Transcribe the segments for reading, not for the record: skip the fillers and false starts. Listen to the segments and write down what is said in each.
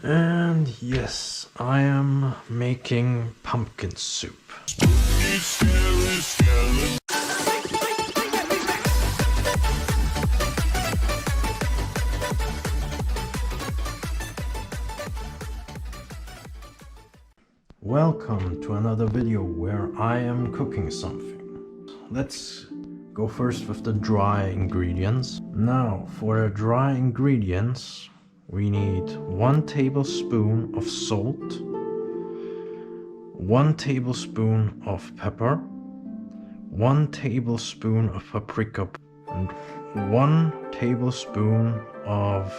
And yes, I am making pumpkin soup. Welcome to another video where I am cooking something. Let's go first with the dry ingredients. Now, for the dry ingredients, we need 1 tablespoon of salt, 1 tablespoon of pepper, 1 tablespoon of paprika, and 1 tablespoon of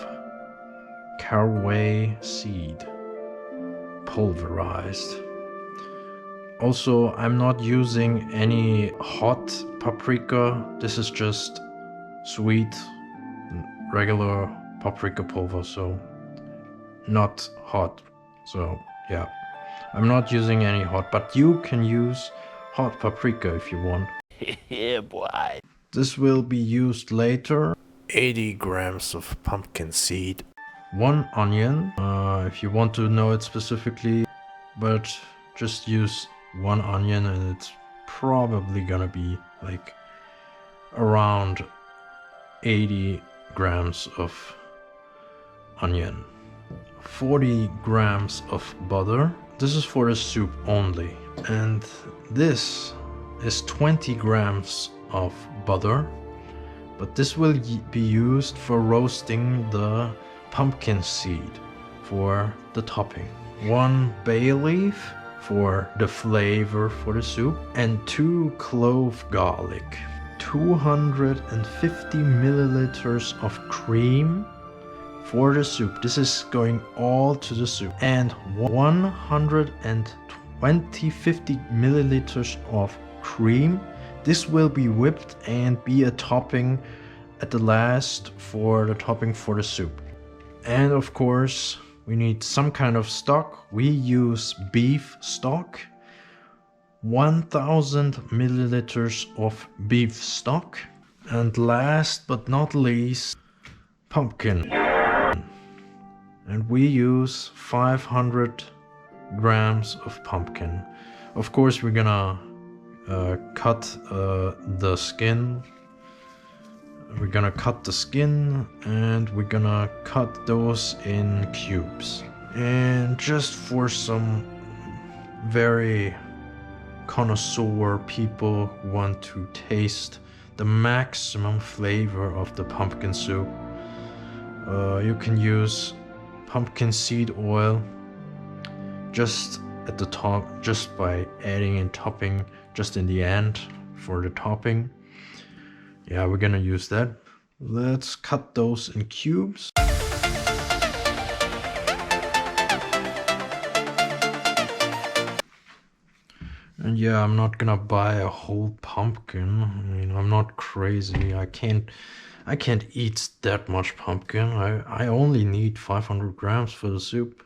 caraway seed, pulverized. Also, I'm not using any hot paprika. This is just sweet, regular paprika pulver, so not hot. So yeah, I'm not using any hot, but you can use hot paprika if you want. Yeah, boy. This will be used later. 80 grams of pumpkin seed, 1 onion, if you want to know it specifically, but just use 1 onion and it's probably gonna be like around 80 grams of onion, 40 grams of butter. This is for the soup only. And this is 20 grams of butter, but this will be used for roasting the pumpkin seed for the topping. 1 bay leaf for the flavor for the soup, and 2 clove garlic, 250 milliliters of cream for the soup. This is going all to the soup, and 150 milliliters of cream. This will be whipped and be a topping at the last for the topping for the soup. And of course, we need some kind of stock. We use beef stock, 1000 milliliters of beef stock. And last but not least, pumpkin. And we use 500 grams of pumpkin. Of course, we're gonna cut the skin. We're gonna cut the skin and we're gonna cut those in cubes. And just for some very connoisseur people who want to taste the maximum flavor of the pumpkin soup, you can use pumpkin seed oil just at the top, just by adding in topping just in the end for the topping. Yeah, we're gonna use that. Let's cut those in cubes. And yeah, I'm not gonna buy a whole pumpkin. I mean, I'm not crazy. I can't eat that much pumpkin. I only need 500 grams for the soup.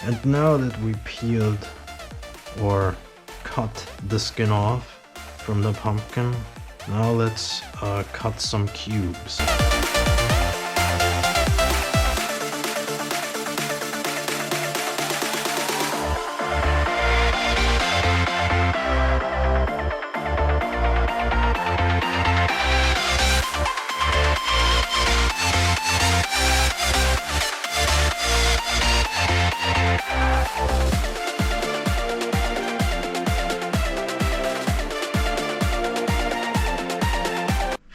And now that we peeled or cut the skin off from the pumpkin, now let's cut some cubes.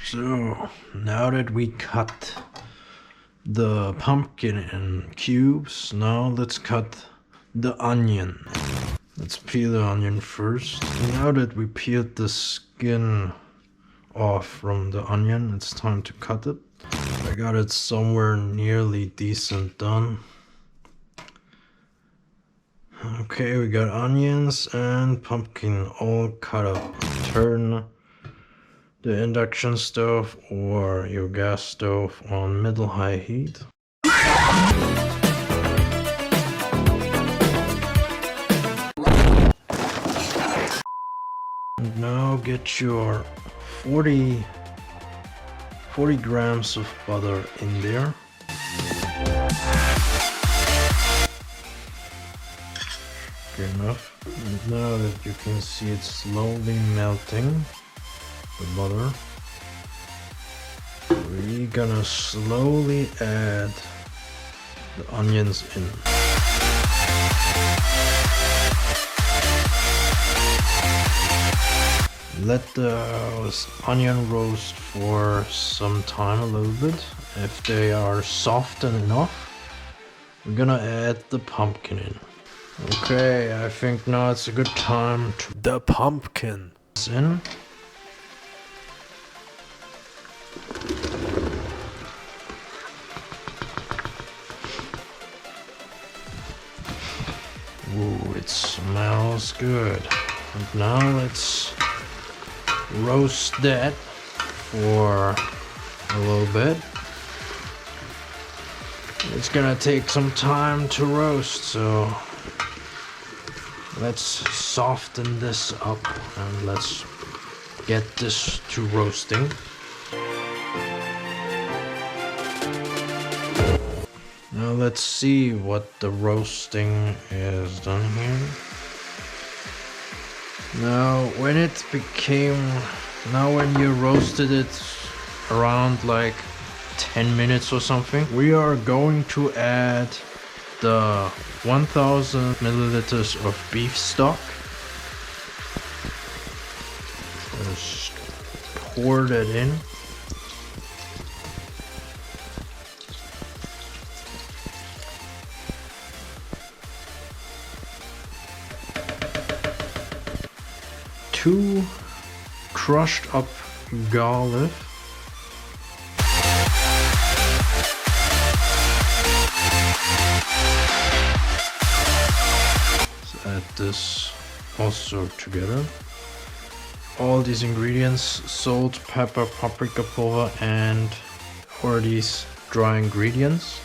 So now that we cut the pumpkin in cubes, now let's cut the onion. Let's peel the onion first. Now that we peeled the skin off from the onion, it's time to cut it. I got it somewhere nearly decent done. Okay, we got onions and pumpkin all cut up. Turn the induction stove or your gas stove on middle-high heat. And now get your 40 grams of butter in there. Good enough. And now that you can see it slowly melting, the butter, we're gonna slowly add the onions in. Let the onion roast for some time, a little bit. If they are softened enough, we're gonna add the pumpkin in. Okay, I think now it's a good time to The pumpkin. in. Ooh, it smells good. And now let's roast that for a little bit. It's gonna take some time to roast, so let's soften this up and let's get this to roasting. Now let's see what the roasting is done here. Now when you roasted it around like 10 minutes or something, we are going to add the 1000 milliliters of beef stock. Just pour that in. Two crushed up garlic. Let's add this also together. All these ingredients: salt, pepper, paprika pulver, and or these dry ingredients.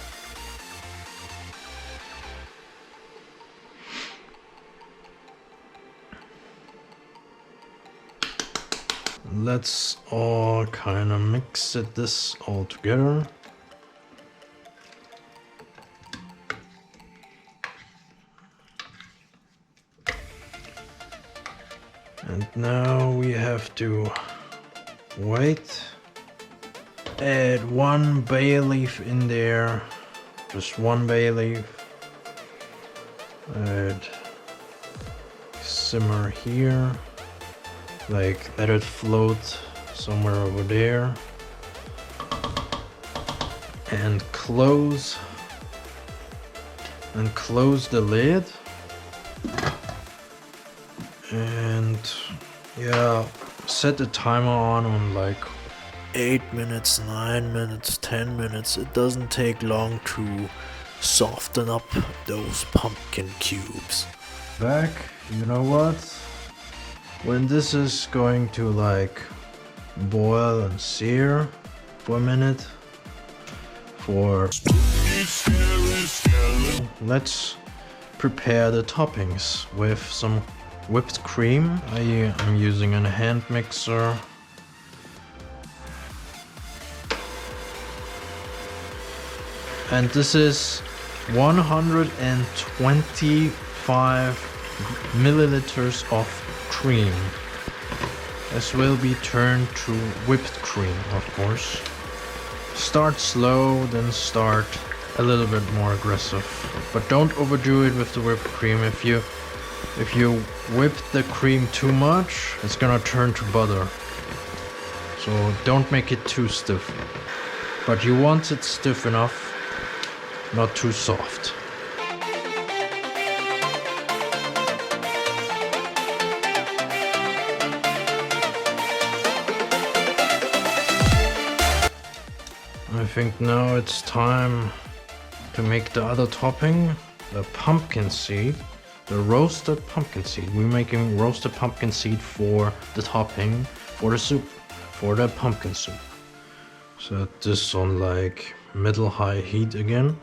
Let's all kind of mix this all together. And now we have to wait. Add 1 bay leaf in there, just 1 bay leaf. Add simmer here. Like let it float somewhere over there, and close the lid, and yeah, set the timer on like 8 minutes, 9 minutes, 10 minutes. It doesn't take long to soften up those pumpkin cubes. Back, you know what? When this is going to like boil and sear for a minute, let's prepare the toppings with some whipped cream. I am using a hand mixer. And this is 125 milliliters of cream. This will be turned to whipped cream, of course. Start slow, then start a little bit more aggressive, but don't overdo it with the whipped cream. If you whip the cream too much, it's gonna turn to butter. So don't make it too stiff, but you want it stiff enough, not too soft. I think now it's time to make the other topping, the pumpkin seed, the roasted pumpkin seed. We're making roasted pumpkin seed for the topping, for the soup, for the pumpkin soup. Set this on like middle-high heat again.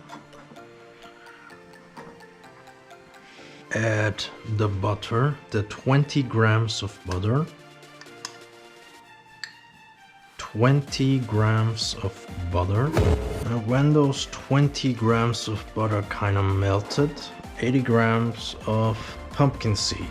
Add the butter, the 20 grams of butter. 20 grams of butter. And when those 20 grams of butter kind of melted, 80 grams of pumpkin seed.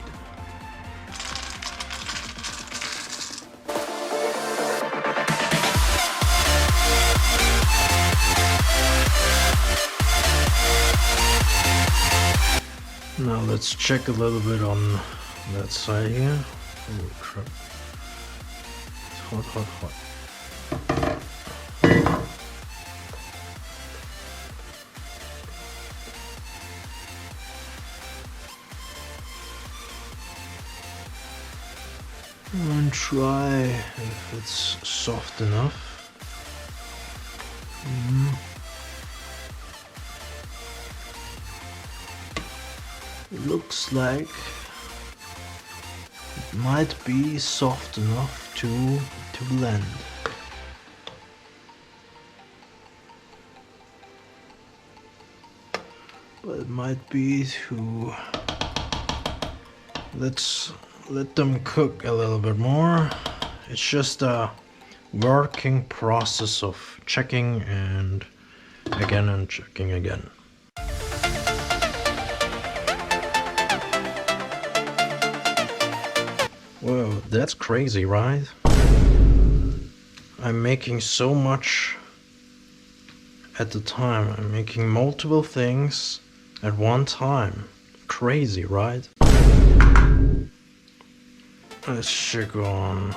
Now let's check a little bit on that side here. Oh crap. It's hot, hot, hot. And try if it's soft enough. It looks like it might be soft enough to blend. But it might be too... Let's let them cook a little bit more. It's just a working process of checking and checking again. Whoa, that's crazy, right? I'm making so much at the time. I'm making multiple things at one time. Crazy, right? Let's check on.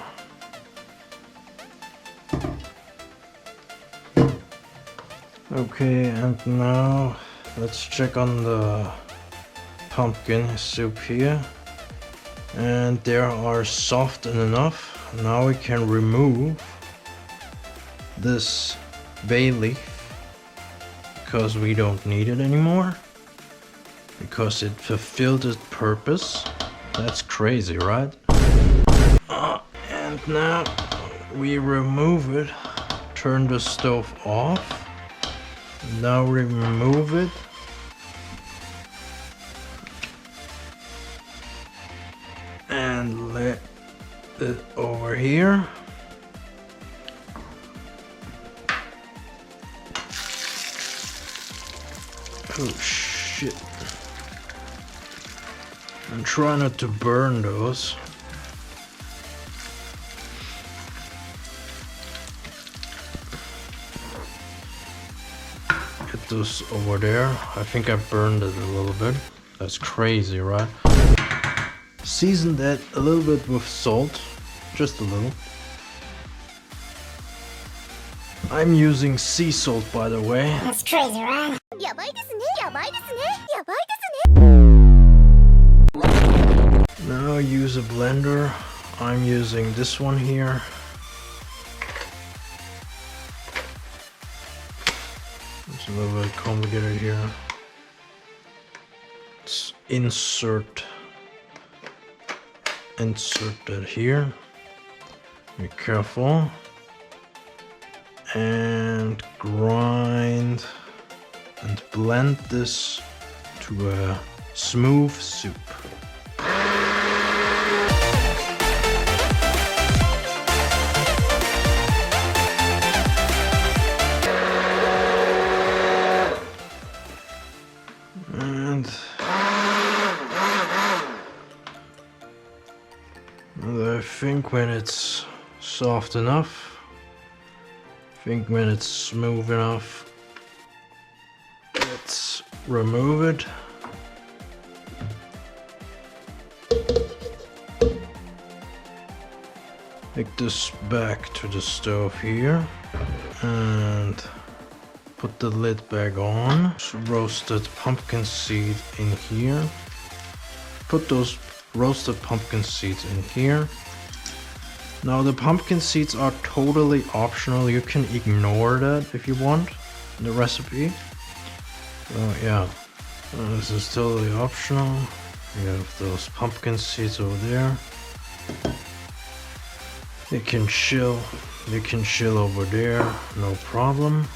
Okay, and now let's check on the pumpkin soup here. And they are soft enough. Now we can remove this bay leaf because we don't need it anymore, because it fulfilled its purpose. That's crazy, right? And now we remove it, turn the stove off. Now remove it. And let it over here. Oh shit. And try not to burn those. Get those over there. I think I burned it a little bit. That's crazy, right? Season that a little bit with salt, just a little. I'm using sea salt, by the way. That's crazy, right? Now use a blender. I'm using this one here. It's a little bit complicated here. Let's insert that here. Be careful. And grind and blend this to a smooth soup. And I think when it's soft enough, when it's smooth enough, let's remove it. Take this back to the stove here and put the lid back on. Roasted pumpkin seed in here. Put those roasted pumpkin seeds in here. Now the pumpkin seeds are totally optional. You can ignore that if you want in the recipe. So yeah, this is totally optional. You have those pumpkin seeds over there. They can chill over there, no problem.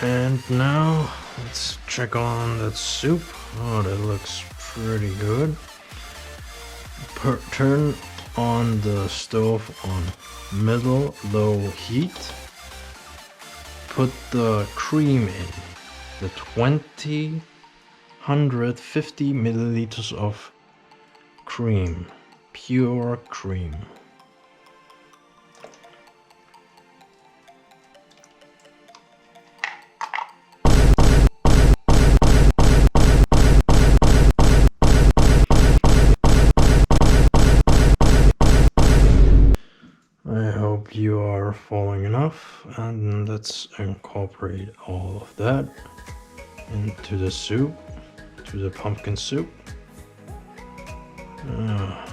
And now let's check on that soup. Oh, that looks pretty good. Turn on the stove on middle low heat. Put the cream in, the 150 milliliters of cream, pure cream. I hope you are following enough, and let's incorporate all of that into the soup, to the pumpkin soup. Now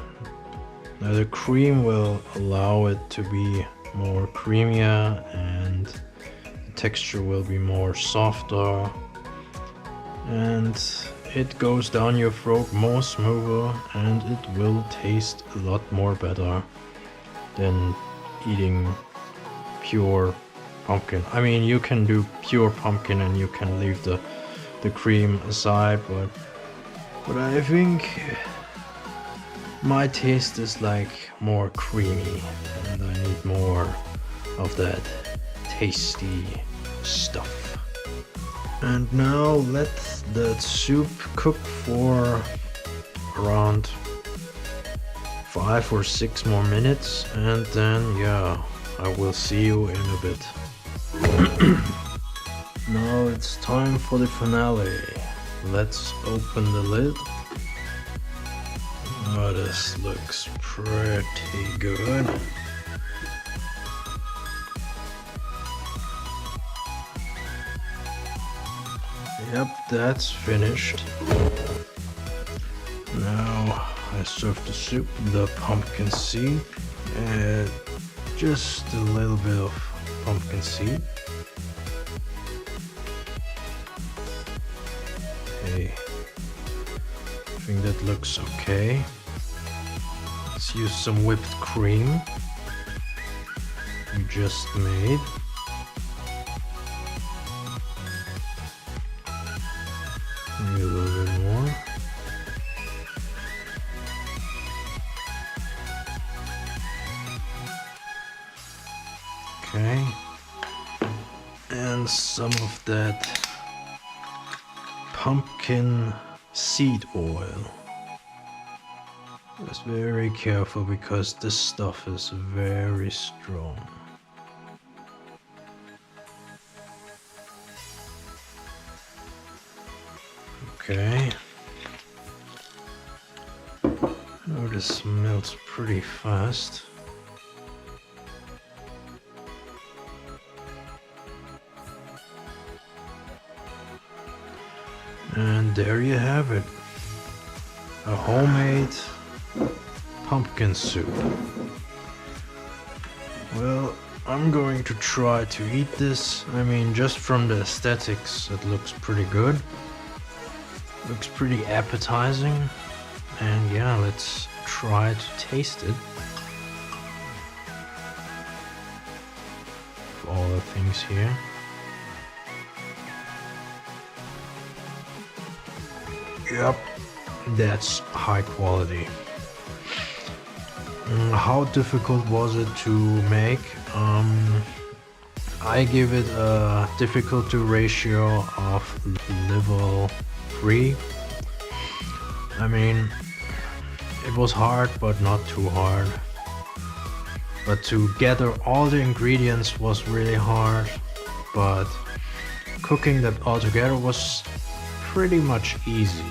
the cream will allow it to be more creamier and the texture will be more softer and it goes down your throat more smoother and it will taste a lot more better than eating pure pumpkin. I mean, you can do pure pumpkin and you can leave the cream aside, but I think my taste is like more creamy and I need more of that tasty stuff. And now let the soup cook for around 5 or 6 more minutes and then yeah, I will see you in a bit. Now it's time for the finale. Let's open the lid. Oh, this looks pretty good. Yep, that's finished. Now I serve the soup, the pumpkin seed, and just a little bit of pumpkin seed. Okay, I think that looks okay. Let's use some whipped cream we just made. Maybe a little bit more. Okay, and some of that pumpkin seed oil. Just very careful because this stuff is very strong. Okay. Oh, this melts pretty fast. And there you have it. A homemade pumpkin soup. Well, I'm going to try to eat this. I mean, just from the aesthetics, it looks pretty good. Looks pretty appetizing. And yeah, let's try to taste it. All the things here. Yep, that's high quality. How difficult was it to make? I give it a difficulty ratio of level 3. I mean, it was hard, but not too hard. But to gather all the ingredients was really hard. But cooking that all together was pretty much easy.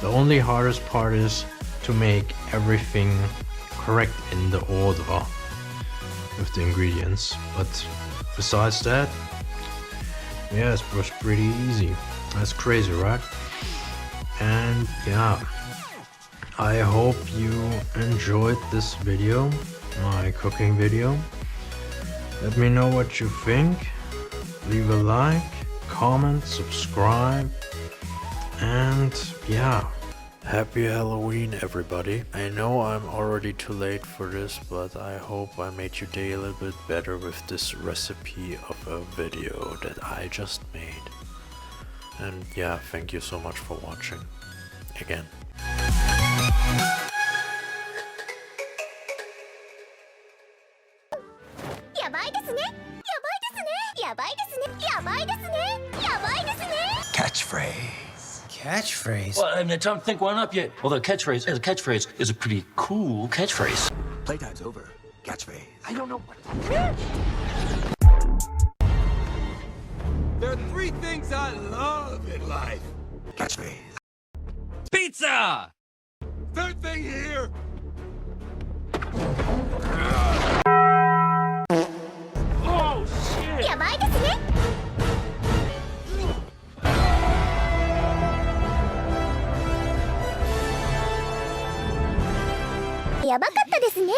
The only hardest part is to make everything correct in the order with the ingredients. But besides that, yeah, it was pretty easy. That's crazy, right? And yeah, I hope you enjoyed this video, my cooking video. Let me know what you think. Leave a like, comment, subscribe, and yeah. Happy Halloween, everybody. I know I'm already too late for this, but I hope I made your day a little bit better with this recipe of a video that I just made. And yeah, thank you so much for watching again. Catchphrase? Well, I mean, don't think one up yet. Well, the catchphrase is a pretty cool catchphrase. Playtime's over. Catchphrase. I don't know what. There are three things I love in life. Catchphrase. Pizza! Third thing here. Oh, shit! やばいですね。やばかったですね。